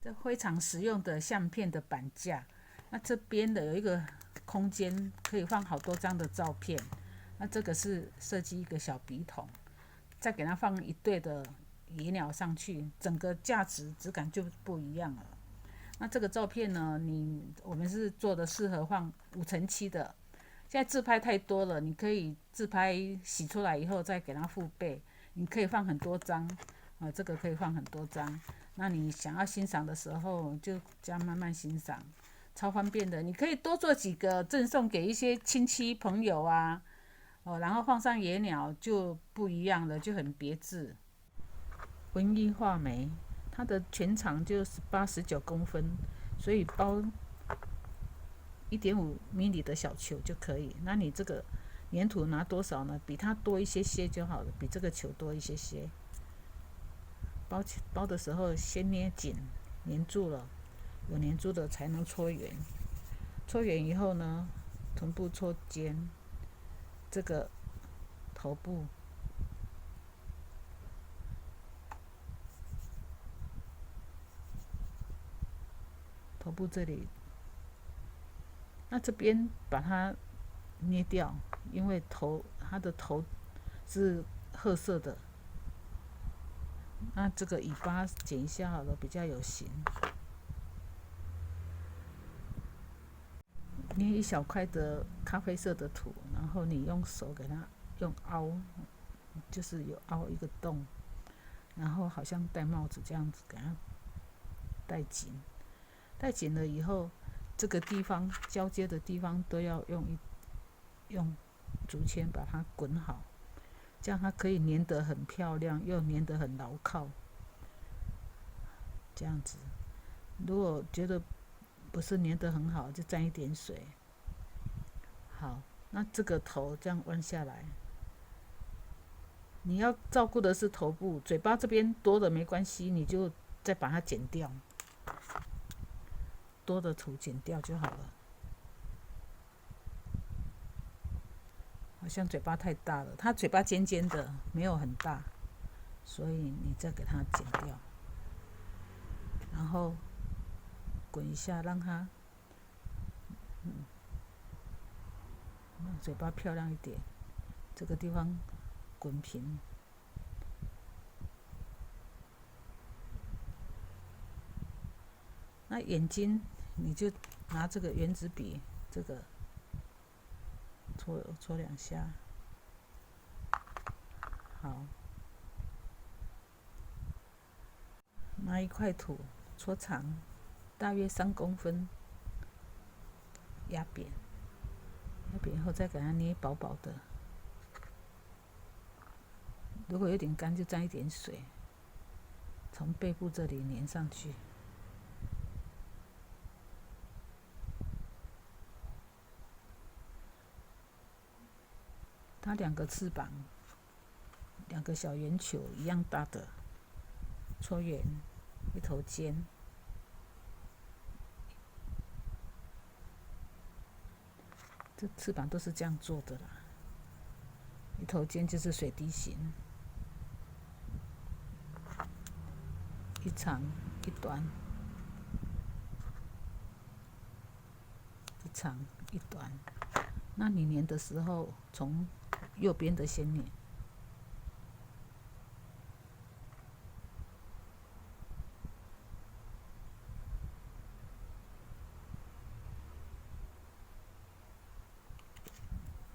这非常实用的相片的板架。那这边的有一个空间可以放好多张的照片。那这个是设计一个小笔筒，再给它放一对的野鸟上去，整个价值质感就不一样了。那这个照片呢，我们是做的适合放5:7的。现在自拍太多了，你可以自拍洗出来以后再给它复备，你可以放很多张，这个可以放很多张。那你想要欣赏的时候，就这样慢慢欣赏，超方便的。你可以多做几个赠送给一些亲戚朋友啊，然后放上野鸟就不一样了，就很别致。文艺画眉，它的全长就18-19公分，所以包1.5米的小球就可以。那你这个粘土拿多少呢？比它多一些些就好了，比这个球多一些些。包的时候先捏紧，粘住了，有粘住的才能搓圆。搓圆以后呢，臀部搓尖，这个头部。头部这里，那这边把它捏掉，因为它的头是褐色的。那这个尾巴剪一下好了，比较有型。捏一小块的咖啡色的土，然后你用手给它用凹，就是有凹一个洞，然后好像戴帽子这样子给它戴紧。戴紧了以后，这个地方交接的地方都要用竹签把它滚好，这样它可以粘得很漂亮，又粘得很牢靠。这样子，如果觉得不是粘得很好，就沾一点水。好，那这个头这样弯下来，你要照顾的是头部，嘴巴这边多的没关系，你就再把它剪掉。多的土剪掉就好了。好像嘴巴太大了，它嘴巴尖尖的，没有很大，所以你再给它剪掉，然后滚一下，让它，让嘴巴漂亮一点，这个地方滚平。那眼睛你就拿这个圆珠笔，这个搓2下，好。拿一块土搓长，大约3公分，压扁，压扁以后再给它捏薄薄的。如果有点干，就沾一点水，从背部这里粘上去。它2个翅膀，2个小圆球一样大的，搓圆，一头尖。这翅膀都是这样做的啦，一头尖就是水滴形，一长一短，一长一短。那你粘的时候，从右边的先粘。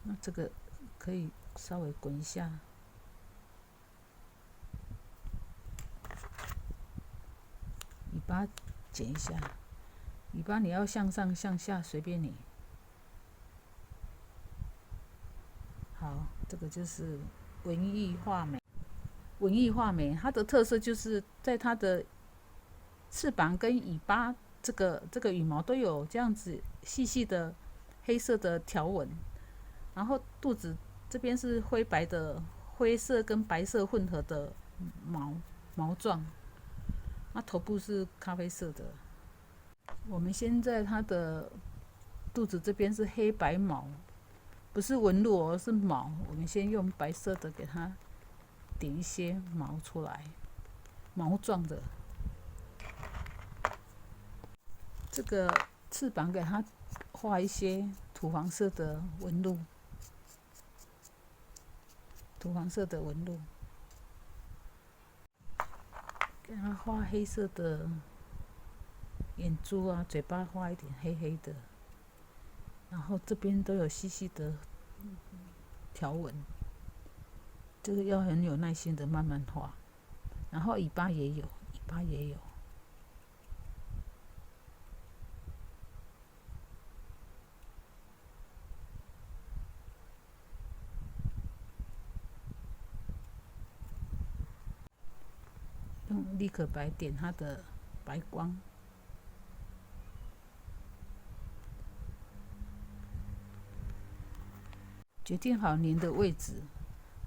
那这个可以稍微滚一下，尾巴剪一下，尾巴你要向上向下随便你。好，这个就是文艺画眉。文艺画眉它的特色就是在它的翅膀跟尾巴这个羽毛都有这样子细细的黑色的条纹，然后肚子这边是灰白的，灰色跟白色混合的毛状，那头部是咖啡色的。我们现在它的肚子这边是黑白毛，不是纹路哦，是毛。我们先用白色的给它点一些毛出来，毛状的。这个翅膀给它画一些土黄色的纹路，给它画黑色的眼珠啊，嘴巴画一点黑黑的，然后这边都有细细的条纹，这个要很有耐心的慢慢画。然后尾巴也有。用立可白点它的白光。决定好粘的位置，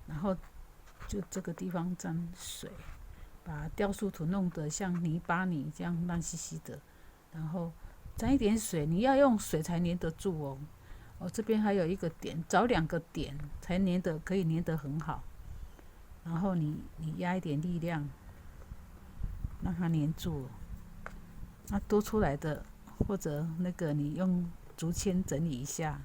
然后就这个地方沾水，把雕塑土弄得像泥巴泥这样烂兮兮的，然后沾一点水，你要用水才粘得住哦。这边还有一个点，找2个点才可以粘得很好。然后你压一点力量，让它粘住。那多出来的或者那个你用竹签整理一下。